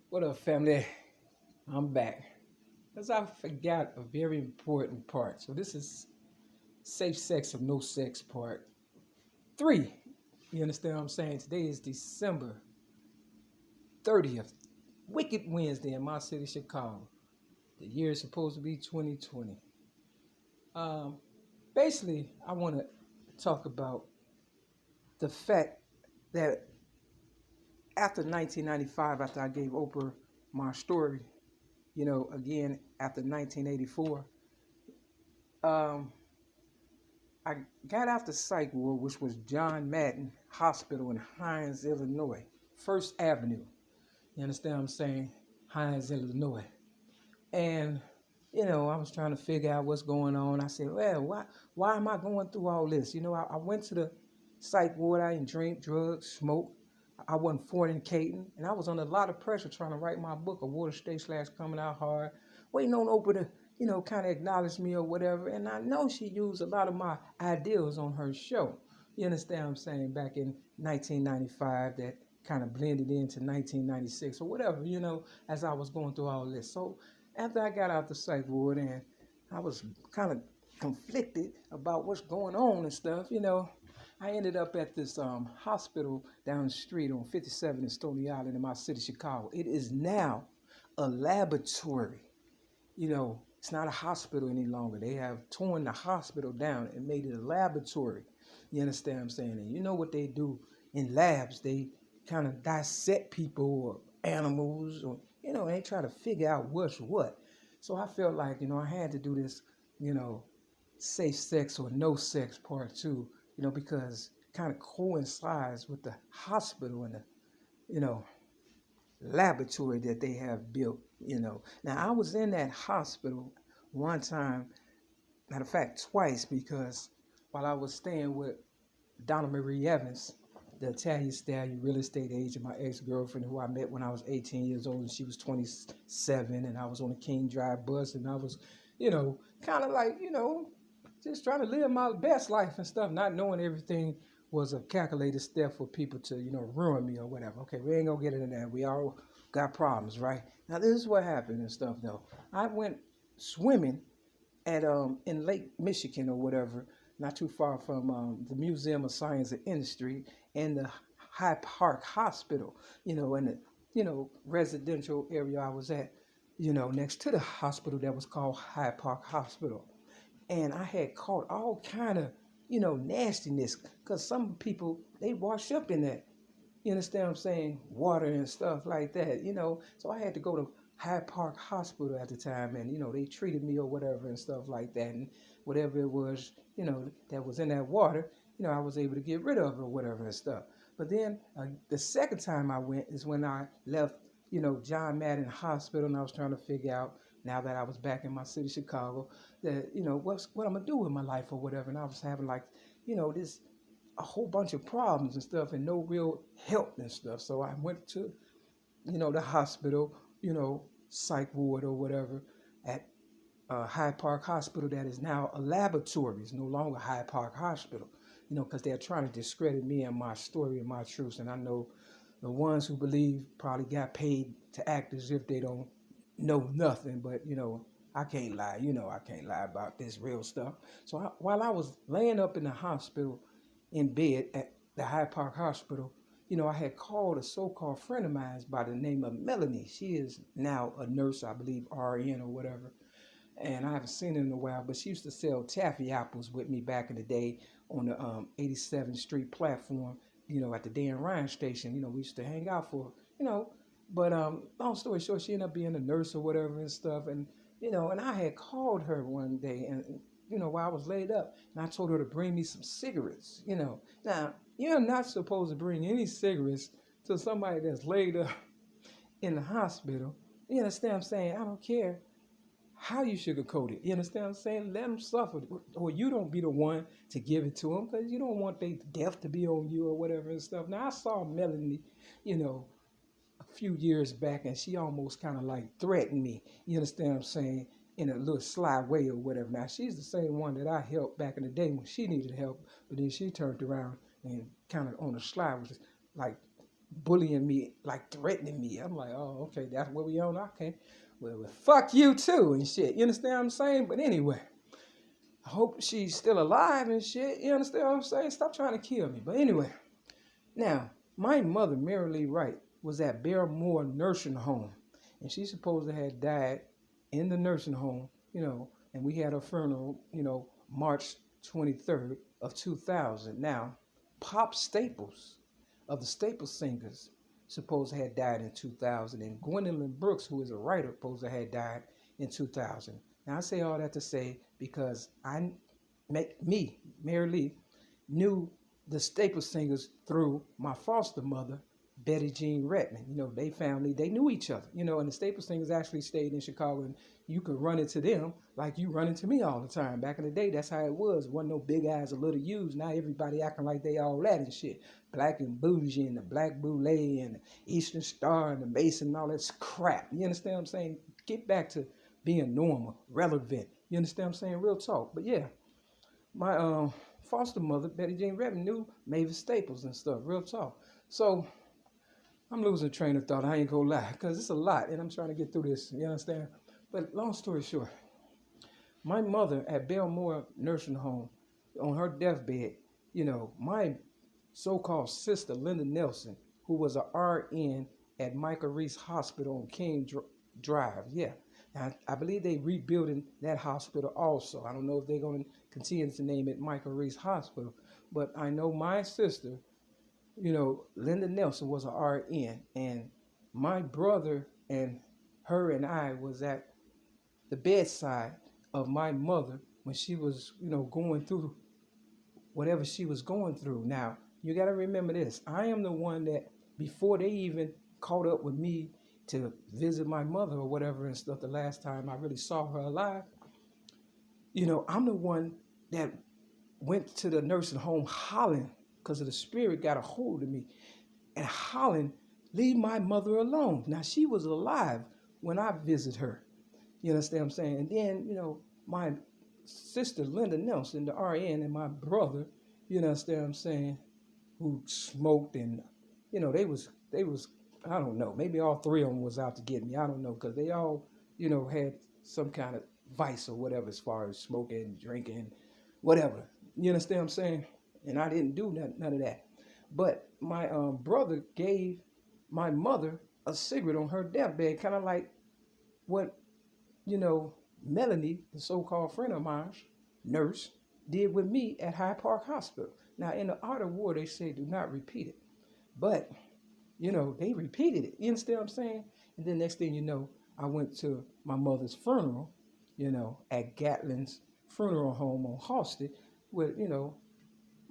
What up, family? I'm back. Because I forgot a very important part. So, this is Safe Sex or No Sex Part 3. You understand what I'm saying? Today is December 30th, Wicked Wednesday in my city, Chicago. The year is supposed to be 2020. Um, Basically, I want to talk about the fact that after 1995, after I gave Oprah my story, again, after 1984, um, I got out the psych ward, which was John Madden Hospital in Hines, Illinois, First Avenue. You understand what I'm saying? Hines, Illinois. And, I was trying to figure out what's going on. I said, well, why am I going through all this? I went to the psych ward. I didn't drink, drugs, smoke. I wasn't fornicating. And I was under a lot of pressure trying to write my book, A Water State / Coming Out Hard, waiting on Oprah to kind of acknowledge me or whatever. And I know she used a lot of my ideals on her show. You understand what I'm saying? Back in 1995, that kind of blended into 1996 or whatever, as I was going through all this. So after I got out the psych ward and I was kind of conflicted about what's going on and stuff, I ended up at this hospital down the street on 57 in Stony Island in my city, Chicago. It is now a laboratory. It's not a hospital any longer. They have torn the hospital down and made it a laboratory. You understand what I'm saying? And you know what they do in labs? They kind of dissect people or animals, or they try to figure out what's what. So I felt like, I had to do this, safe sex or no sex part 2, because it kind of coincides with the hospital and the, laboratory that they have built. Now I was in that hospital one time, matter of fact twice, because while I was staying with Donna Marie Evans, the Italian stallion real estate agent, my ex-girlfriend, who I met when I was 18 years old and she was 27, and I was on the King Drive bus, and I was, kind of like, just trying to live my best life and stuff, not knowing everything was a calculated step for people to, ruin me or whatever. Okay, we ain't gonna get into that. We all got problems, right? Now this is what happened and stuff though. I went swimming at in Lake Michigan or whatever, not too far from the Museum of Science and Industry and the High Park Hospital, in the, residential area I was at, next to the hospital that was called High Park Hospital. And I had caught all kind of, nastiness, because some people, they wash up in that, you understand what I'm saying, water and stuff like that, So I had to go to High Park Hospital at the time, and, they treated me or whatever and stuff like that. And whatever it was, that was in that water, I was able to get rid of it or whatever and stuff. But then the second time I went is when I left, John Madden Hospital, and I was trying to figure out, now that I was back in my city, Chicago, that, what I'm going to do with my life or whatever. And I was having like, this a whole bunch of problems and stuff and no real help and stuff. So I went to, the hospital, psych ward or whatever at High Park Hospital, that is now a laboratory. It's no longer High Park Hospital, because they're trying to discredit me and my story and my truths. And I know the ones who believe probably got paid to act as if they don't know nothing, but I can't lie. I can't lie about this real stuff. So while I was laying up in the hospital in bed at the High Park Hospital, I had called a so-called friend of mine by the name of Melanie. She is now a nurse, I believe, RN or whatever. And I haven't seen her in a while, but she used to sell taffy apples with me back in the day on the 87th Street platform, at the Dan Ryan station. We used to hang out for, but long story short, she ended up being a nurse or whatever and stuff. And, and I had called her one day and, while I was laid up, and I told her to bring me some cigarettes, Now, you're not supposed to bring any cigarettes to somebody that's laid up in the hospital. You understand what I'm saying? I don't care how you sugarcoat it. You understand what I'm saying? Let them suffer. Or you don't be the one to give it to them, because you don't want their death to be on you or whatever and stuff. Now, I saw Melanie, a few years back, and she almost kind of like threatened me. You understand what I'm saying? In a little sly way or whatever. Now, she's the same one that I helped back in the day when she needed help, but then she turned around and kind of on the sly was like bullying me, like threatening me. I'm like, oh, okay, that's what we on. Okay, well, fuck you too and shit. You understand what I'm saying? But anyway, I hope she's still alive and shit. You understand what I'm saying? Stop trying to kill me. But anyway, now my mother, Mary Lee Wright, was at Barrymore Nursing Home, and she supposed to have died in the nursing home. And we had her funeral. March 23rd of 2000. Now, Pop Staples of the Staples Singers supposed to have died in 2000, and Gwendolyn Brooks, who is a writer, supposed to have died in 2000. Now I say all that to say because Mary Lee, knew the Staples Singers through my foster mother, Betty Jean Redmond. They knew each other. And the Staples Singers actually stayed in Chicago, and you could run into them like you run into me all the time. Back in the day, that's how it was. Wasn't no big eyes or little U's. Now everybody acting like they all that and shit. Black and bougie and the Black Boule and the Eastern Star and the Mason and all that crap. You understand what I'm saying? Get back to being normal, relevant. You understand what I'm saying? Real talk. But yeah, my foster mother, Betty Jean Redmond, knew Mavis Staples and stuff. Real talk. So I'm losing train of thought. I ain't gonna lie, because it's a lot, and I'm trying to get through this. You understand? But long story short, my mother at Belmore Nursing Home, on her deathbed, my so-called sister, Linda Nelson, who was a RN at Michael Reese Hospital on King Drive. Yeah. Now, I believe they rebuilding that hospital also. I don't know if they're going to continue to name it Michael Reese Hospital, but I know my sister, Linda Nelson, was a RN, and my brother and her and I was at the bedside of my mother when she was, going through whatever she was going through. Now, you got to remember this. I am the one that, before they even caught up with me to visit my mother or whatever and stuff, the last time I really saw her alive, I'm the one that went to the nursing home hollering because of the spirit got a hold of me and hollering, leave my mother alone. Now, she was alive when I visited her. You understand what I'm saying? And then, my sister, Linda Nelson, the RN, and my brother, you understand what I'm saying, who smoked and, they was, I don't know, maybe all three of them was out to get me. I don't know, because they all, had some kind of vice or whatever as far as smoking, drinking, whatever. You understand what I'm saying? And I didn't do none of that. But my brother gave my mother a cigarette on her deathbed, kind of like what, Melanie, the so-called friend of mine, nurse, did with me at Hyde Park Hospital. Now, in the art of war, they say do not repeat it. But, they repeated it. You understand what I'm saying? And then next thing you know, I went to my mother's funeral, at Gatlin's funeral home on Halsted with,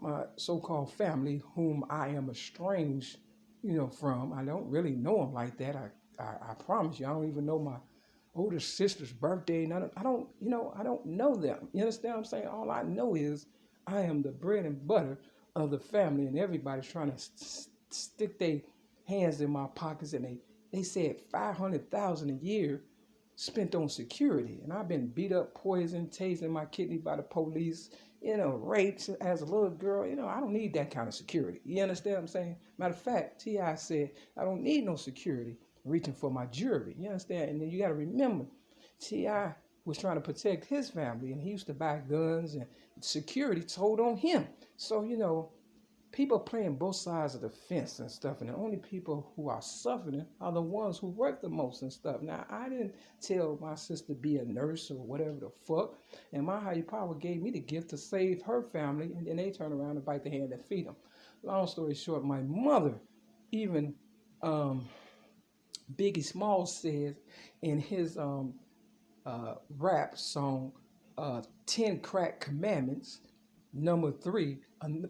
my so-called family, whom I am estranged, from. I don't really know them like that. I promise you, I don't even know my older sister's birthday. I don't know them. You understand what I'm saying? All I know is I am the bread and butter of the family, and everybody's trying to stick their hands in my pockets, and they said $500,000 a year spent on security, and I've been beat up, poisoned, tased in my kidney by the police, raped as a little girl. I don't need that kind of security. You understand what I'm saying? Matter of fact, T.I. said, I don't need no security reaching for my jewelry. You understand? And then you got to remember, T.I. was trying to protect his family, and he used to buy guns, and security told on him. So, people playing both sides of the fence and stuff, and the only people who are suffering are the ones who work the most and stuff. Now, I didn't tell my sister to be a nurse or whatever the fuck, and my higher power gave me the gift to save her family, and then they turn around and bite the hand that feed them. Long story short, my mother, even Biggie Smalls said in his rap song, 10 Crack Commandments, number 3,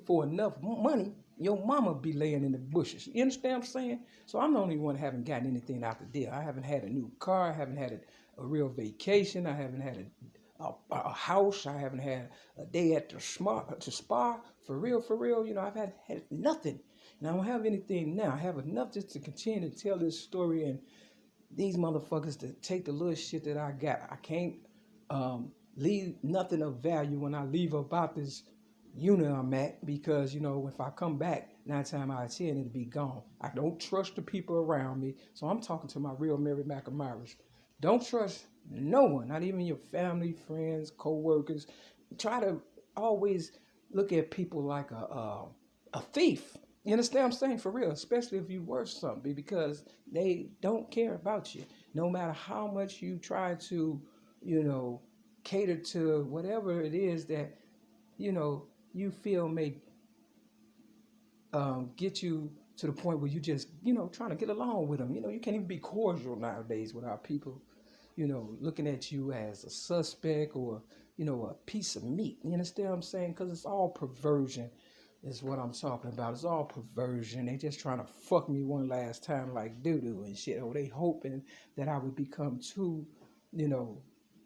for enough money, your mama be laying in the bushes. You understand what I'm saying? So I'm the only one that haven't gotten anything out the deal. I haven't had a new car. I haven't had a real vacation. I haven't had a house. I haven't had a day at the spa. For real. I've had nothing. And I don't have anything now. I have enough just to continue to tell this story, and these motherfuckers to take the little shit that I got. I can't leave nothing of value when I leave about this unit I'm at, because, if I come back, 9 times out of 10, it'll be gone. I don't trust the people around me. So I'm talking to my real MAERE-MAK admirers. Don't trust no one, not even your family, friends, co-workers. Try to always look at people like a thief. You understand what I'm saying? For real, especially if you're worth something, because they don't care about you. No matter how much you try to, cater to whatever it is that, you feel may get you to the point where you just, trying to get along with them. You can't even be cordial nowadays without people, looking at you as a suspect or, a piece of meat. You understand what I'm saying? Because it's all perversion is what I'm talking about. It's all perversion. They just trying to fuck me one last time like doo-doo and shit. Or they hoping that I would become too,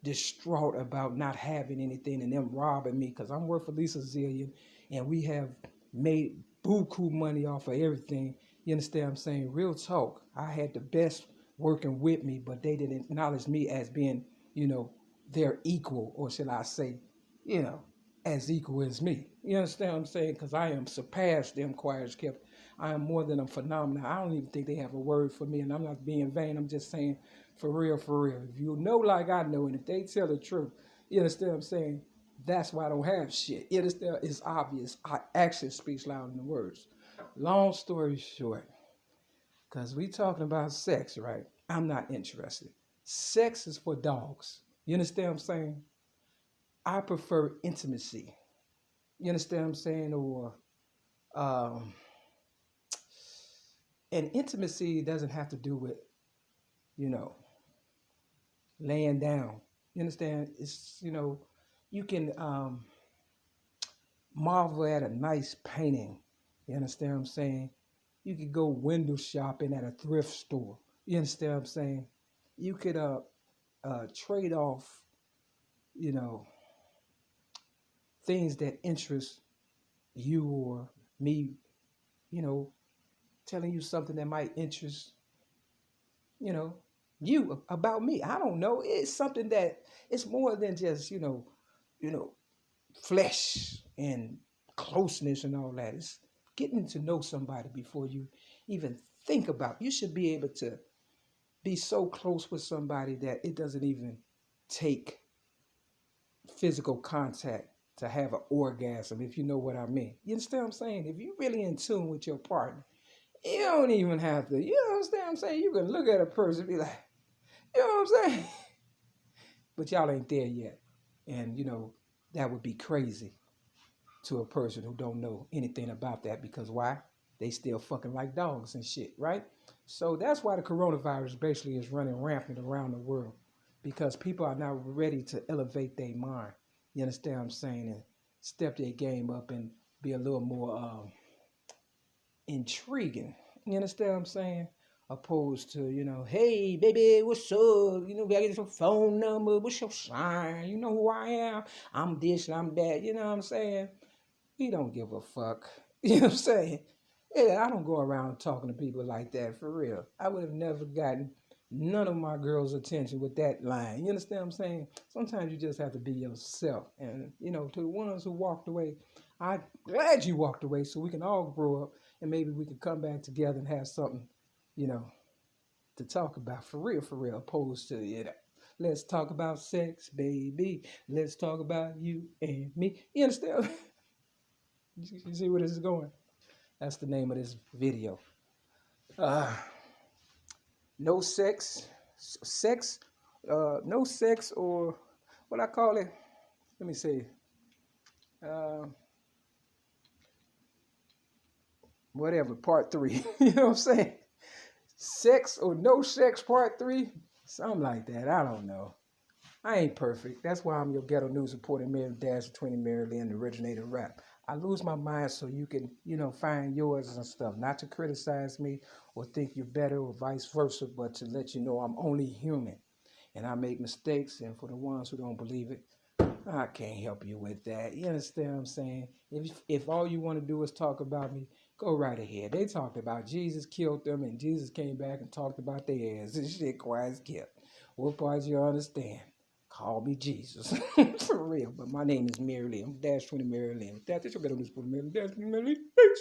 distraught about not having anything and them robbing me, because I'm worth at least a zillion and we have made buku money off of everything. You understand what I'm saying? Real talk. I had the best working with me, but they didn't acknowledge me as being, their equal, or should I say, as equal as me. You understand what I'm saying? Because I am surpassed them choirs kept. I am more than a phenomenon. I don't even think they have a word for me, and I'm not being vain. I'm just saying, for real, for real. If you know like I know, and if they tell the truth, you understand what I'm saying? That's why I don't have shit. You understand? It's obvious. Action speaks louder than words. Long story short, because we talking about sex, right? I'm not interested. Sex is for dogs. You understand what I'm saying? I prefer intimacy. You understand what I'm saying? Or, and intimacy doesn't have to do with, laying down. You understand? It's, you can marvel at a nice painting. You understand what I'm saying? You could go window shopping at a thrift store. You understand what I'm saying? You could trade off, things that interest you or me, telling you something that might interest, you about me. I don't know. It's something that it's more than just, flesh and closeness and all that. It's getting to know somebody before you even think about. You should be able to be so close with somebody that it doesn't even take physical contact to have an orgasm, if you know what I mean. You understand what I'm saying? If you're really in tune with your partner, you don't even have to, you understand what I'm saying? You can look at a person and be like, you know what I'm saying? But y'all ain't there yet. And, that would be crazy to a person who don't know anything about that, because why? They still fucking like dogs and shit, right? So that's why the coronavirus basically is running rampant around the world, because people are now ready to elevate their mind. You understand what I'm saying? And step their game up and be a little more intriguing. You understand what I'm saying? Opposed to, hey, baby, what's up? Gotta get your phone number. What's your sign? You know who I am? I'm this and I'm that. You know what I'm saying? We don't give a fuck. You know what I'm saying? Yeah, I don't go around talking to people like that, for real. I would have never gotten none of my girls' attention with that line. You understand what I'm saying? Sometimes you just have to be yourself. And, to the ones who walked away, I'm glad you walked away so we can all grow up and maybe we can come back together and have something, to talk about, for real, opposed to, let's talk about sex, baby. Let's talk about you and me. You understand? You see where this is going? That's the name of this video. No sex, no sex, or what I call it, let me see, whatever, part 3. You know what I'm saying? Sex or no sex, part 3, something like that. I don't know. I ain't perfect. That's why I'm your ghetto news reporter, Mary Dash, between Maryland and the originator of rap. I lose my mind so you can, find yours and stuff. Not to criticize me or think you're better or vice versa, but to let you know I'm only human. And I make mistakes, and for the ones who don't believe it, I can't help you with that. You understand what I'm saying? If all you want to do is talk about me, go right ahead. They talked about Jesus killed them, and Jesus came back and talked about their ass. This shit quiet as kept. What parts you understand? Call me Jesus. For real. But my name is Mary Lee. I'm Dash 20 Mary Lee. That's your better news for Mary Dash 20 Mary Lee. Peace.